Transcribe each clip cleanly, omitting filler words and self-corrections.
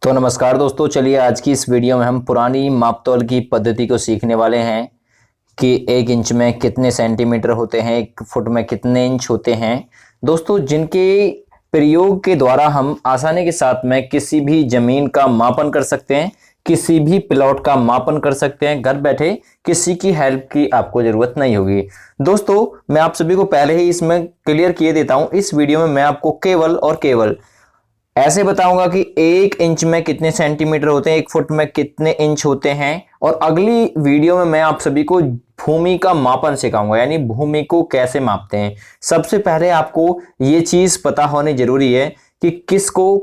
तो नमस्कार दोस्तों, चलिए आज की इस वीडियो में हम पुरानी मापतौल की पद्धति को सीखने वाले हैं कि 1 इंच में कितने सेंटीमीटर होते हैं, 1 फुट में कितने इंच होते हैं। दोस्तों, जिनके प्रयोग के द्वारा हम आसानी के साथ में किसी भी जमीन का मापन कर सकते हैं, किसी भी प्लॉट का मापन कर सकते हैं, घर बैठे किसी की हेल्प की आपको जरूरत नहीं होगी। दोस्तों, मैं आप सभी को पहले ही इसमें क्लियर किए देता हूं, इस वीडियो में मैं आपको केवल और केवल ऐसे बताऊंगा कि 1 इंच में कितने सेंटीमीटर होते हैं, 1 फुट में कितने इंच होते हैं। और अगली वीडियो में मैं आप सभी को भूमि का मापन सिखाऊंगा, यानी भूमि को कैसे मापते हैं। सबसे पहले आपको ये चीज पता होनी जरूरी है कि किसको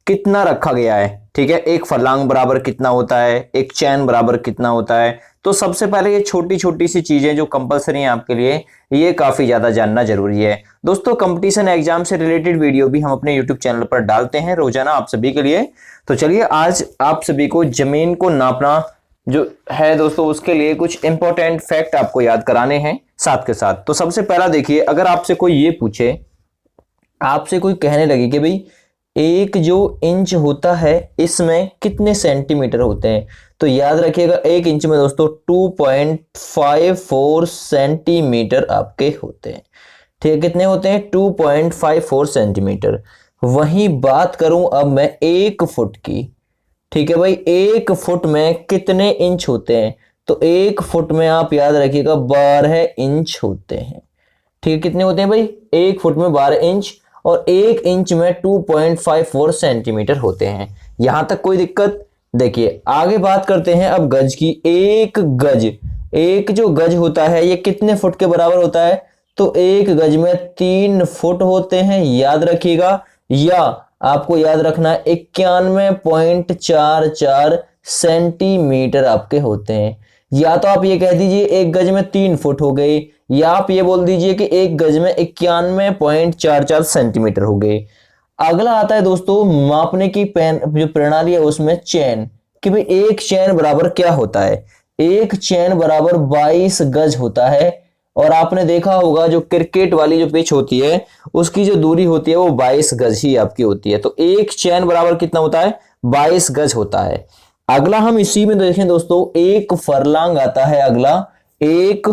कितना रखा गया है। ठीक है, एक फर्लांग बराबर कितना होता है, एक चैन बराबर कितना होता है। तो सबसे पहले ये छोटी छोटी सी चीजें जो कंपलसरी हैं आपके लिए, ये काफी ज्यादा जानना जरूरी है। दोस्तों, कंपटीशन एग्जाम से रिलेटेड वीडियो भी हम अपने यूट्यूब चैनल पर डालते हैं रोजाना आप सभी के लिए। तो चलिए आज आप सभी को जमीन को नापना जो है दोस्तों, उसके लिए कुछ इंपॉर्टेंट फैक्ट आपको याद कराने हैं साथ के साथ। तो सबसे पहला देखिए, अगर आपसे कोई ये पूछे, आपसे कोई कहने लगे कि भाई एक जो इंच होता है इसमें कितने सेंटीमीटर होते हैं, तो याद रखिएगा 1 इंच में दोस्तों 2.54 सेंटीमीटर आपके होते हैं। ठीक है, कितने होते हैं? 2.54 सेंटीमीटर। वहीं बात करूं अब मैं 1 फुट की। ठीक है भाई, 1 फुट में कितने इंच होते हैं? तो 1 फुट में आप याद रखिएगा 12 इंच होते हैं। ठीक है, कितने होते हैं भाई? 1 फुट में 12 इंच और 1 इंच में 2.54 सेंटीमीटर होते हैं। यहां तक कोई दिक्कत? देखिए आगे बात करते हैं अब गज की। एक जो गज होता है ये कितने फुट के बराबर होता है? तो 1 गज में 3 फुट होते हैं, याद रखिएगा। या आपको याद रखना है 91.44 सेंटीमीटर आपके होते हैं। या तो आप ये कह दीजिए 1 गज में 3 फुट हो गए, या आप ये बोल दीजिए कि 1 गज में 91.44 सेंटीमीटर हो गए। अगला आता है दोस्तों मापने की जो प्रणाली है उसमें चैन, कि भाई एक चैन बराबर क्या होता है? एक चैन बराबर 22 गज होता है। और आपने देखा होगा जो क्रिकेट वाली जो पिच होती है उसकी जो दूरी होती है वो 22 गज ही आपकी होती है। तो एक चैन बराबर कितना होता है? 22 गज होता है। अगला हम इसी में देखें दोस्तों, एक फरलांग आता है। अगला एक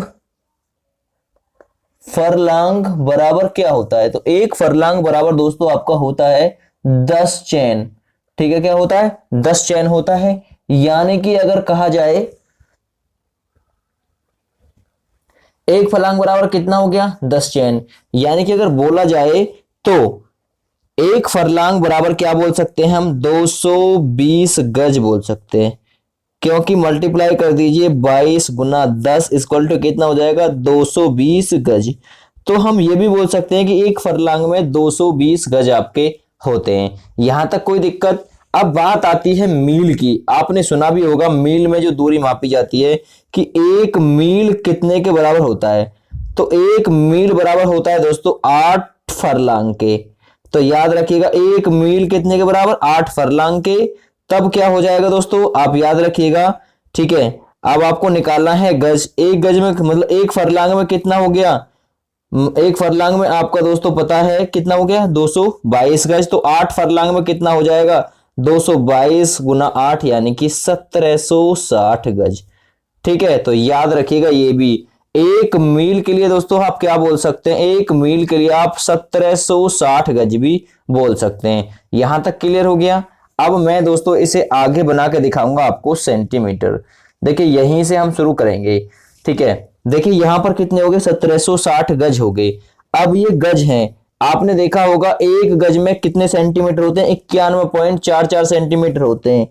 फरलांग बराबर क्या होता है? तो एक फरलांग बराबर दोस्तों आपका होता है 10 चैन। ठीक है, क्या होता है? 10 चैन होता है। यानी कि अगर कहा जाए एक फरलांग बराबर कितना हो गया? 10 चैन। यानी कि अगर बोला जाए तो एक फरलांग बराबर क्या बोल सकते हैं हम? 220 गज बोल सकते हैं, क्योंकि मल्टीप्लाई कर दीजिए 22 गुना 10 इक्वल टू कितना हो जाएगा? 220 गज। तो हम ये भी बोल सकते हैं कि एक फरलांग में 220 गज आपके होते हैं। यहां तक कोई दिक्कत? अब बात आती है मील की। आपने सुना भी होगा मील में जो दूरी मापी जाती है कि 1 मील कितने के बराबर होता है? तो 1 मील बराबर होता है दोस्तों 8 फरलांग के। तो याद रखिएगा 1 मील कितने के बराबर? 8 फरलांग के। तब क्या हो जाएगा दोस्तों, आप याद रखिएगा। ठीक है, अब आपको निकालना है गज। 1 गज में मतलब एक फरलांग में कितना हो गया? एक फरलांग में आपका दोस्तों पता है कितना हो गया? 222 गज। तो 8 फरलांग में कितना हो जाएगा? 222 गुना 8 यानी कि 1760 गज। ठीक है, तो याद रखिएगा ये भी। 1 मील के लिए दोस्तों आप क्या बोल सकते हैं? 1 मील के लिए आप 1760 गज भी बोल सकते हैं। यहां तक क्लियर हो गया? अब मैं दोस्तों इसे आगे बना के दिखाऊंगा आपको सेंटीमीटर। देखिए यहीं से हम शुरू करेंगे। ठीक है, देखिए यहां पर कितने हो गए? 1760 गज हो गए। अब ये गज हैं, आपने देखा होगा 1 गज में कितने सेंटीमीटर होते हैं? 91.44 सेंटीमीटर होते हैं।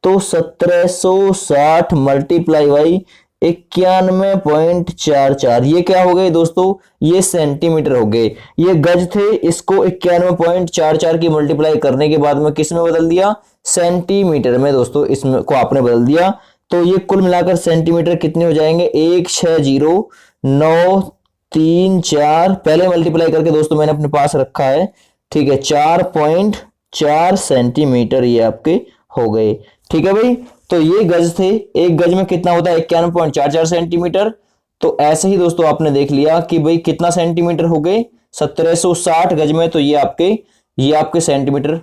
तो 1760 मल्टीप्लाई बाई 91.44, ये क्या हो गए दोस्तों? ये सेंटीमीटर हो गए। ये गज थे, इसको 91.44 की मल्टीप्लाई करने के बाद में किस में बदल दिया? सेंटीमीटर में दोस्तों इसमें को आपने बदल दिया। तो ये कुल मिलाकर सेंटीमीटर कितने हो जाएंगे? 160934। पहले मल्टीप्लाई करके दोस्तों मैंने अपने पास रखा है। ठीक है, 4.4 सेंटीमीटर ये आपके हो गए। ठीक है भाई, तो ये गज थे। 1 गज में कितना होता है? 91.44 सेंटीमीटर। तो ऐसे ही दोस्तों आपने देख लिया कि भाई कितना सेंटीमीटर हो गए? 1760 गज में। तो ये आपके सेंटीमीटर।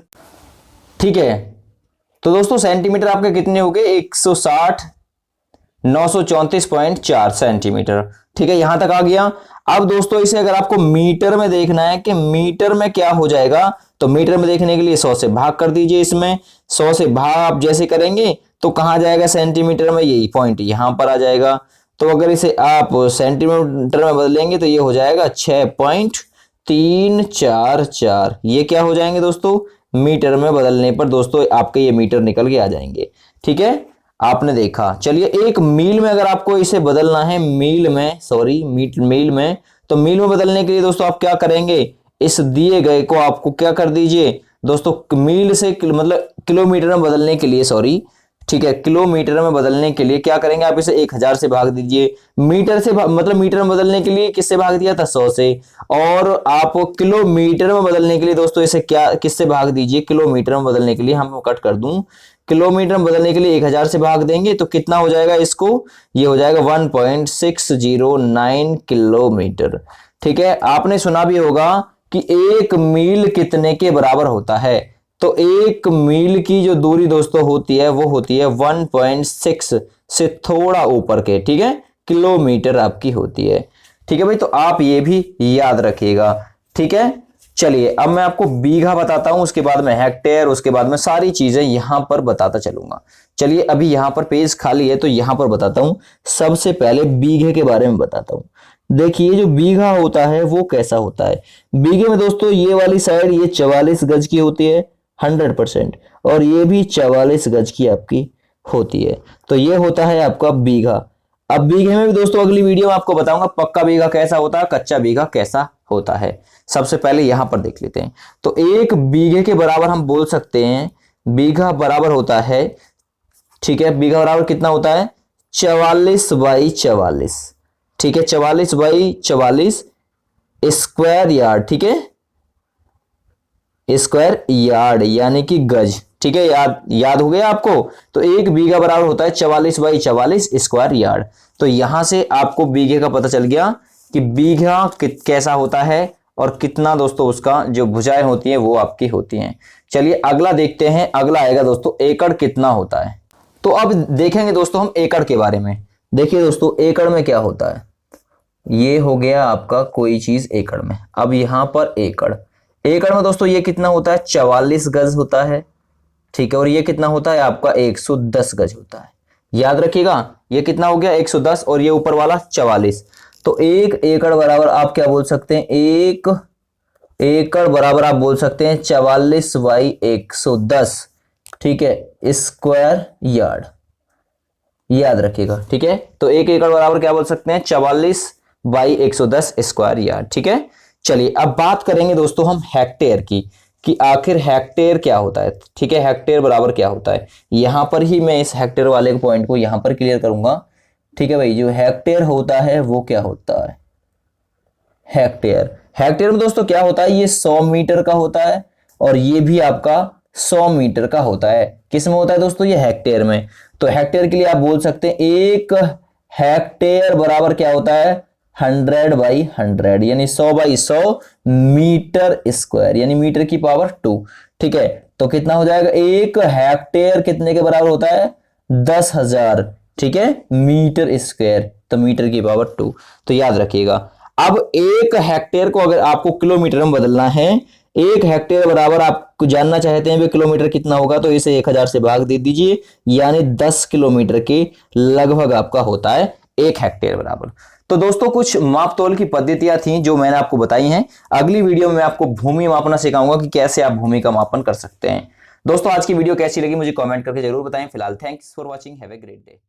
ठीक है, तो दोस्तों सेंटीमीटर आपके कितने हो गए 160 934.4 सेंटीमीटर। ठीक है, यहां तक आ गया। अब दोस्तों इसे अगर आपको मीटर में देखना है कि मीटर में क्या हो जाएगा, तो मीटर में देखने के लिए 100 से भाग कर दीजिए। इसमें 100 से भाग आप जैसे करेंगे तो कहां जाएगा सेंटीमीटर में, यही पॉइंट यहां पर आ जाएगा। तो अगर इसे आप सेंटीमीटर में बदलेंगे तो ये हो जाएगा 6.344। ये क्या हो जाएंगे दोस्तों, मीटर में बदलने पर दोस्तों आपके ये मीटर निकल के आ जाएंगे। ठीक है, आपने देखा। चलिए एक मील में अगर आपको इसे बदलना है, मील में तो मील में बदलने के लिए दोस्तों आप क्या करेंगे, इस दिए गए को आपको क्या कर दीजिए दोस्तों, मील से मतलब किलोमीटर में बदलने के लिए, सॉरी, ठीक है, किलोमीटर में बदलने के लिए क्या करेंगे, आप इसे 1000 से भाग दीजिए। मीटर से मतलब मीटर में बदलने के लिए किससे भाग दिया था, 100 से। और आप किलोमीटर में बदलने के लिए दोस्तों इसे क्या किससे भाग दीजिए, किलोमीटर में बदलने के लिए हम कट कर दूं, किलोमीटर में बदलने के लिए 1000 से भाग देंगे तो कितना हो जाएगा इसको, ये हो जाएगा 1.609 किलोमीटर। ठीक है, आपने सुना भी होगा कि एक मील कितने के बराबर होता है, तो एक मील की जो दूरी दोस्तों होती है वो होती है 1.6 से थोड़ा ऊपर के, ठीक है, किलोमीटर आपकी होती है। ठीक है भाई, तो आप ये भी याद रखिएगा। ठीक है, चलिए अब मैं आपको बीघा बताता हूं, उसके बाद में हेक्टेयर, उसके बाद में सारी चीजें यहां पर बताता चलूंगा। चलिए अभी यहां पर पेज खाली है तो यहां पर बताता हूं। सबसे पहले बीघे के बारे में बताता हूं। देखिए जो बीघा होता है वो कैसा होता है। बीघे में दोस्तों ये वाली साइड ये 44 गज की होती है 100%, और ये भी 44 गज की आपकी होती है। तो ये होता है आपका बीघा। अब बीघे में भी दोस्तों अगली वीडियो में आपको बताऊंगा पक्का बीघा कैसा होता है, कच्चा बीघा कैसा होता है। सबसे पहले यहां पर देख लेते हैं। तो एक बीघे के बराबर हम बोल सकते हैं, बीघा बराबर होता है, ठीक है, बीघा बराबर कितना होता है 44/44। ठीक है, 44/44 स्क्वायर यार्ड। ठीक है, स्क्वायर यार्ड यानी कि गज। ठीक है, याद हो गया आपको। तो एक बीघा बराबर होता है 44/44 स्क्वायर यार्ड। तो यहां से आपको बीघे का पता चल गया कि बीघा कैसा होता है और कितना दोस्तों उसका जो भुजाएं होती हैं वो आपकी होती हैं। चलिए अगला देखते हैं। अगला आएगा दोस्तों एकड़ कितना होता है। तो अब देखेंगे दोस्तों हम एकड़ के बारे में। देखिए दोस्तों एकड़ में क्या होता है, ये हो गया आपका कोई चीज एकड़ में। अब यहां पर एकड़ में दोस्तों ये कितना होता है 44 गज होता है। ठीक है, और ये कितना होता है आपका 110 गज होता है। याद रखिएगा ये कितना हो गया 110 और ये ऊपर वाला 44। तो एक एकड़ बराबर आप क्या बोल सकते हैं, एक एकड़ बराबर आप बोल सकते हैं 44/110। ठीक है, स्क्वायर यार्ड, याद रखिएगा। ठीक है, तो एक एकड़ बराबर क्या बोल सकते हैं 44/110 स्क्वायर यार्ड। ठीक है, चलिए अब बात करेंगे दोस्तों हम हेक्टेयर की, कि आखिर हेक्टेयर क्या होता है। ठीक है, हेक्टेयर बराबर क्या होता है, यहां पर ही मैं इस हेक्टेयर वाले पॉइंट को यहां पर क्लियर करूंगा। ठीक है भाई, जो हेक्टेयर होता है वो क्या होता है, हेक्टेयर में दोस्तों क्या होता है, ये 100 मीटर का होता है और ये भी आपका 100 मीटर का होता है। किस में होता है दोस्तों, ये हेक्टेयर में। तो हेक्टेयर के लिए आप बोल सकते हैं एक हेक्टेयर बराबर क्या होता है 100/100 यानी 100/100 मीटर स्क्वायर यानी मीटर की पावर 2। ठीक है, तो कितना हो जाएगा, एक हेक्टेयर कितने के बराबर होता है 10,000। ठीक है, मीटर स्क्वायर, तो मीटर की पावर 2। तो याद रखिएगा। अब एक हेक्टेयर को अगर आपको किलोमीटर में बदलना है, एक हेक्टेयर बराबर आपको जानना चाहते हैं किलोमीटर कितना होगा, तो इसे 1000 से भाग दे दीजिए, यानी 10 किलोमीटर के लगभग आपका होता है एक हेक्टेयर बराबर। तो दोस्तों कुछ माप तोल की पद्धतियां थी जो मैंने आपको बताई हैं। अगली वीडियो में आपको भूमि मापना सिखाऊंगा कि कैसे आप भूमि का मापन कर सकते हैं। दोस्तों आज की वीडियो कैसी लगी मुझे कमेंट करके जरूर बताएं। फिलहाल thanks for watching, have a great day.